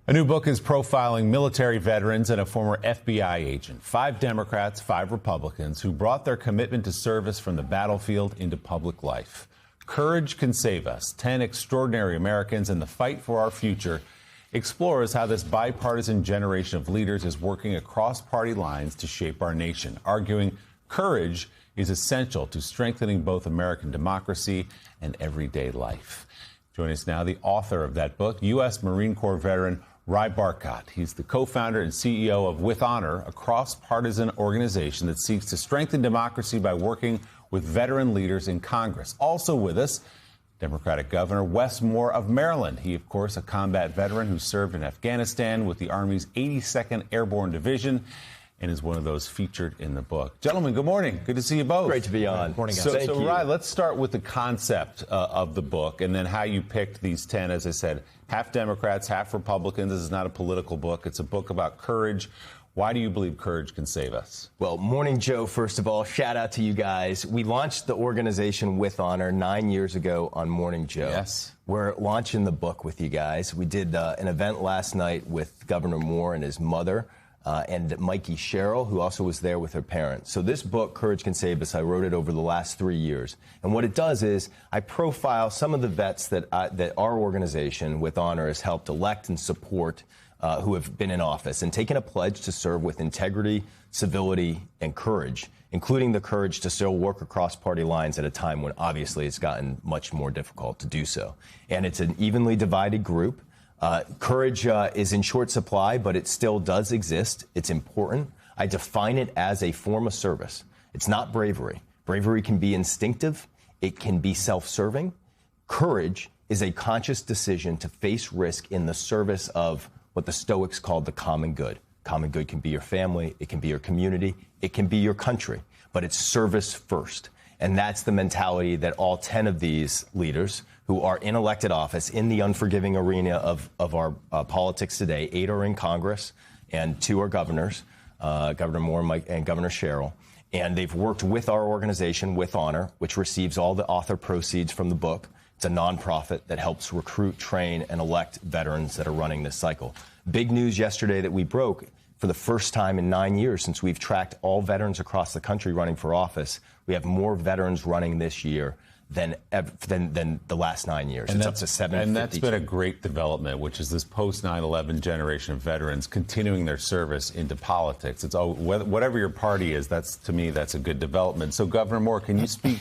A new book is profiling military veterans and a former FBI agent. 5 Democrats, 5 Republicans who brought their commitment to service from the battlefield into public life. Courage Can Save Us, 10 Extraordinary Americans and the Fight for Our Future explores how this bipartisan generation of leaders is working across party lines to shape our nation, arguing courage is essential to strengthening both American democracy and everyday life. Join us now, the author of that book, U.S. Marine Corps veteran Ry Barkott. He's the co-founder and CEO of With Honor, a cross-partisan organization that seeks to strengthen democracy by working with veteran leaders in Congress. Also with us, Democratic Governor Wes Moore of Maryland. He, of course, a combat veteran who served in Afghanistan with the Army's 82nd Airborne Division and is one of those featured in the book. Gentlemen, good morning. Good to see you both. Great to be on. Good morning, guys. So Ry, let's start with the concept of the book and then how you picked these 10, as I said, half Democrats, half Republicans. This is not a political book. It's a book about courage. Why do you believe courage can save us? Well, Morning Joe, first of all, shout out to you guys. We launched the organization With Honor 9 years ago on Morning Joe. Yes. We're launching the book with you guys. We did an event last night with Governor Moore and his mother. And Mikey Sherrill, who also was there with her parents. So this book, Courage Can Save Us, I wrote it over the last 3 years. And what it does is I profile some of the vets that our organization, With Honor, has helped elect and support who have been in office and taken a pledge to serve with integrity, civility, and courage, including the courage to still work across party lines at a time when obviously it's gotten much more difficult to do so. And it's an evenly divided group. Courage is in short supply, but it still does exist. It's important. I define it as a form of service. It's not bravery. Bravery can be instinctive. It can be self-serving. Courage is a conscious decision to face risk in the service of what the Stoics called the common good. Common good can be your family. It can be your community. It can be your country. But it's service first. And that's the mentality that all 10 of these leaders who are in elected office in the unforgiving arena of our politics today, 8 are in Congress and 2 are governors, Governor Moore and Governor Sherrill. And they've worked with our organization, With Honor, which receives all the author proceeds from the book. It's a nonprofit that helps recruit, train, and elect veterans that are running this cycle. Big news yesterday that we broke. For the first time in 9 years since we've tracked all veterans across the country running for office, we have more veterans running this year than the last 9 years. And it's up to 750. And that's been a great development, which is this post-9/11 generation of veterans continuing their service into politics. It's whatever your party is, to me, that's a good development. So, Governor Moore, can you speak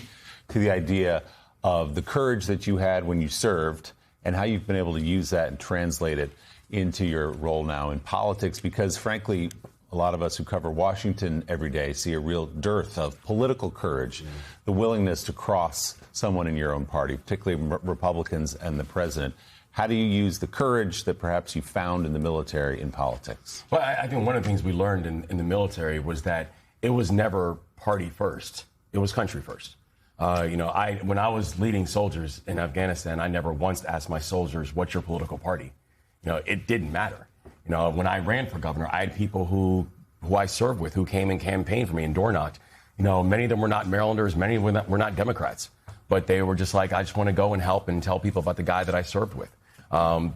to the idea of the courage that you had when you served and how you've been able to use that and translate it into your role now in politics? Because, frankly, a lot of us who cover Washington every day see a real dearth of political courage, the willingness to cross someone in your own party, particularly Republicans and the president. How do you use the courage that perhaps you found in the military in politics? Well, I think one of the things we learned in the military was that it was never party first. It was country first. When I was leading soldiers in Afghanistan, I never once asked my soldiers, what's your political party? It didn't matter. When I ran for governor, I had people who I served with who came and campaigned for me and door knocked. Many of them were not Marylanders, many were not Democrats, but they were just like, I just want to go and help and tell people about the guy that I served with.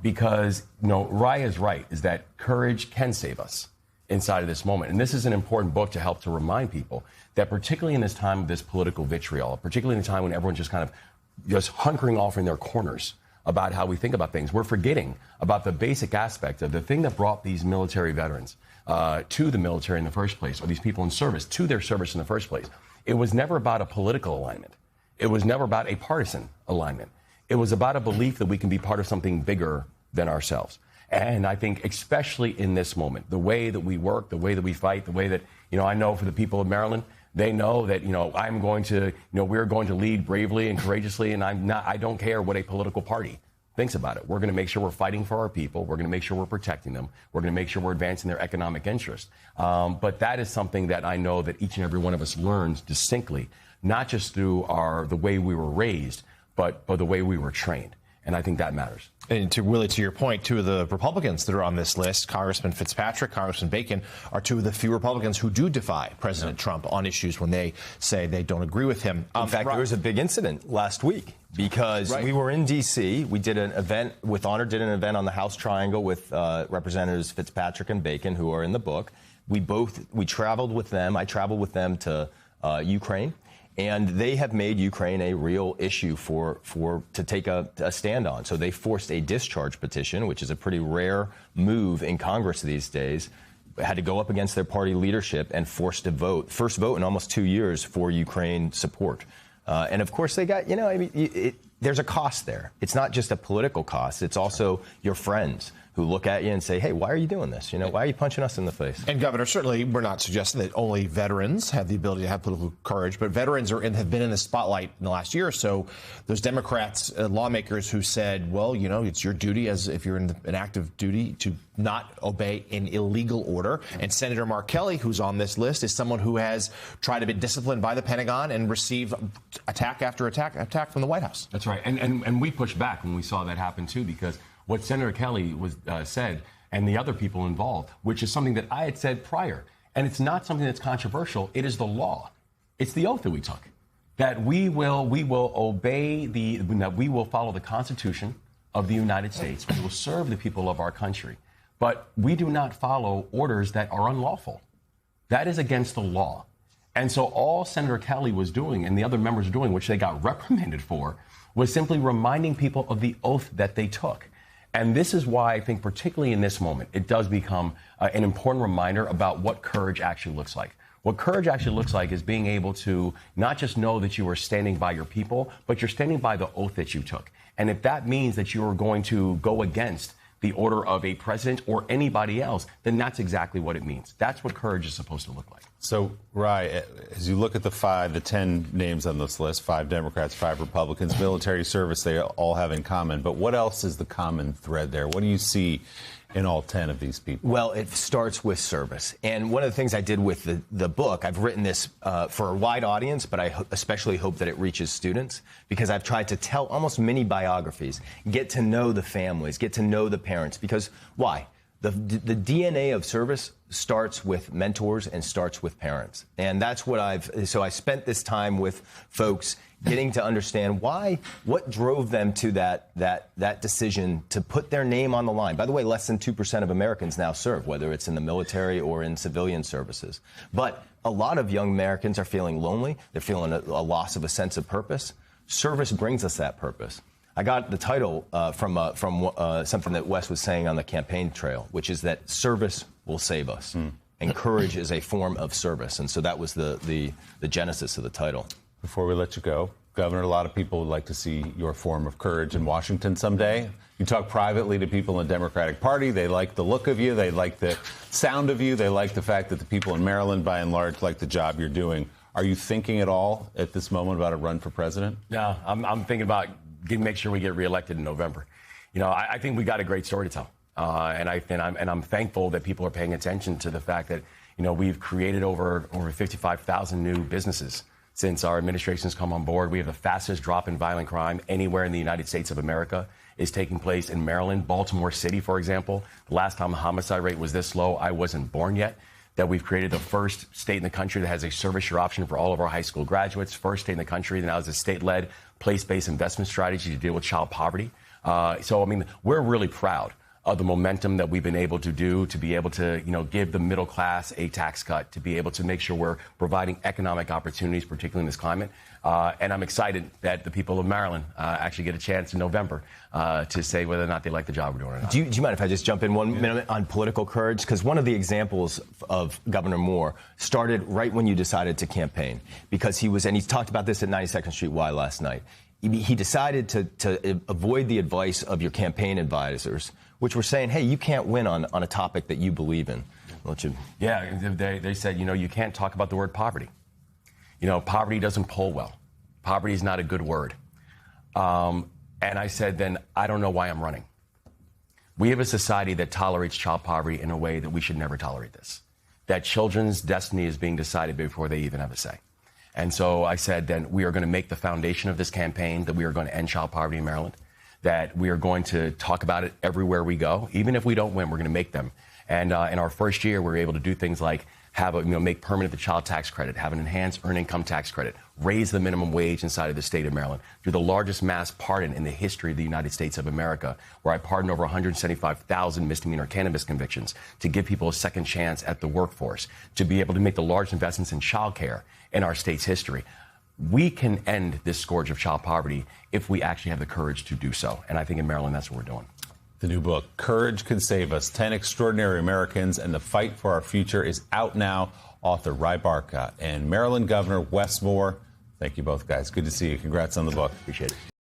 Because Ry is right, is that courage can save us inside of this moment. And this is an important book to help to remind people that particularly in this time of this political vitriol, particularly in a time when everyone's just kind of just hunkering off in their corners about how we think about things, we're forgetting about the basic aspect of the thing that brought these military veterans to the military in the first place, or these people in service to their service in the first place. It was never about a political alignment. It was never about a partisan alignment. It was about a belief that we can be part of something bigger than ourselves. And I think especially in this moment, the way that we work, the way that we fight, the way that, I know for the people of Maryland, they know that, we're going to lead bravely and courageously, and I don't care what a political party thinks about it. We're going to make sure we're fighting for our people. We're going to make sure we're protecting them. We're going to make sure we're advancing their economic interest. But that is something that I know that each and every one of us learns distinctly, not just through the way we were raised, but the way we were trained. And I think that matters. And to your point, two of the Republicans that are on this list, Congressman Fitzpatrick, Congressman Bacon, are two of the few Republicans who do defy President Trump on issues when they say they don't agree with him. In fact, there was a big incident last week because we were in D.C. We did an event with Honor, did an event on the House Triangle with Representatives Fitzpatrick and Bacon, who are in the book. We traveled with them. I traveled with them to Ukraine. And they have made Ukraine a real issue to take a stand on. So they forced a discharge petition, which is a pretty rare move in Congress these days. Had to go up against their party leadership and forced a vote, first vote in almost 2 years for Ukraine support. And of course, they got, there's a cost there. It's not just a political cost. It's also your friends who look at you and say, hey, why are you doing this? Why are you punching us in the face? And, Governor, certainly we're not suggesting that only veterans have the ability to have political courage, but veterans have been in the spotlight in the last year or so. Those Democrats, lawmakers who said, well, it's your duty as if you're in an active duty to not obey an illegal order. And Senator Mark Kelly, who's on this list, is someone who has tried to be disciplined by the Pentagon and receive attack after attack from the White House. That's right. And we pushed back when we saw that happen, too, because what Senator Kelly said and the other people involved, which is something that I had said prior, and it's not something that's controversial. It is the law. It's the oath that we took, that we will obey that we will follow the Constitution of the United States. We will serve the people of our country. But we do not follow orders that are unlawful. That is against the law. And so all Senator Kelly was doing and the other members were doing, which they got reprimanded for, was simply reminding people of the oath that they took. And this is why I think, particularly in this moment, it does become an important reminder about what courage actually looks like. What courage actually looks like is being able to not just know that you are standing by your people, but you're standing by the oath that you took. And if that means that you are going to go against the order of a president or anybody else, then that's exactly what it means. That's what courage is supposed to look like. So, Rai, as you look at the 10 names on this list, 5 Democrats, 5 Republicans, military service, they all have in common. But what else is the common thread there? What do you see in all 10 of these people? Well, it starts with service. And one of the things I did with the book, I've written this for a wide audience, but I especially hope that it reaches students, because I've tried to tell almost mini biographies, get to know the families, get to know the parents. Because why? The DNA of service starts with mentors and starts with parents. And that's what so I spent this time with folks getting to understand what drove them to that decision to put their name on the line. By the way, less than 2% of Americans now serve, whether it's in the military or in civilian services. But a lot of young Americans are feeling lonely. They're feeling a loss of a sense of purpose. Service brings us that purpose. I got the title from something that Wes was saying on the campaign trail, which is that service will save us. And courage is a form of service. And so that was the genesis of the title. Before we let you go, Governor, a lot of people would like to see your form of courage in Washington someday. You talk privately to people in the Democratic Party. They like the look of you. They like the sound of you. They like the fact that the people in Maryland, by and large, like the job you're doing. Are you thinking at all at this moment about a run for president? No, I'm thinking about make sure we get reelected in November. I think we got a great story to tell. And I'm thankful that people are paying attention to the fact that, we've created over 55,000 new businesses since our administration's come on board. We have the fastest drop in violent crime anywhere in the United States of America is taking place in Maryland. Baltimore City, for example, the last time the homicide rate was this low, I wasn't born yet. That we've created the first state in the country that has a service year option for all of our high school graduates. First state in the country that now has a state-led place-based investment strategy to deal with child poverty. We're really proud of the momentum that we've been able to do to be able to, give the middle class a tax cut, to be able to make sure we're providing economic opportunities, particularly in this climate. And I'm excited that the people of Maryland actually get a chance in November to say whether or not they like the job we're doing or not. Do you mind if I just jump in 1 minute on political courage? Because one of the examples of Governor Moore started right when you decided to campaign, because he talked about this at 92nd Street Y last night. He decided to avoid the advice of your campaign advisors, which were saying, hey, you can't win on a topic that you believe in. Yeah, they said, you can't talk about the word poverty. Poverty doesn't poll well. Poverty is not a good word. And I said, then I don't know why I'm running. We have a society that tolerates child poverty in a way that we should never tolerate this. That children's destiny is being decided before they even have a say. And so I said, then we are going to make the foundation of this campaign that we are going to end child poverty in Maryland, that we are going to talk about it everywhere we go. Even if we don't win, we're going to make them. And in our first year, we were able to do things like make permanent the child tax credit, have an enhanced earned income tax credit, raise the minimum wage inside of the state of Maryland, do the largest mass pardon in the history of the United States of America, where I pardoned over 175,000 misdemeanor cannabis convictions to give people a second chance at the workforce, to be able to make the largest investments in child care in our state's history. We can end this scourge of child poverty if we actually have the courage to do so. And I think in Maryland, that's what we're doing. The new book, Courage Can Save Us, 10 Extraordinary Americans and the Fight for Our Future, is out now. Author Ry Barka and Maryland Governor Wes Moore. Thank you both, guys. Good to see you. Congrats on the book. Appreciate it.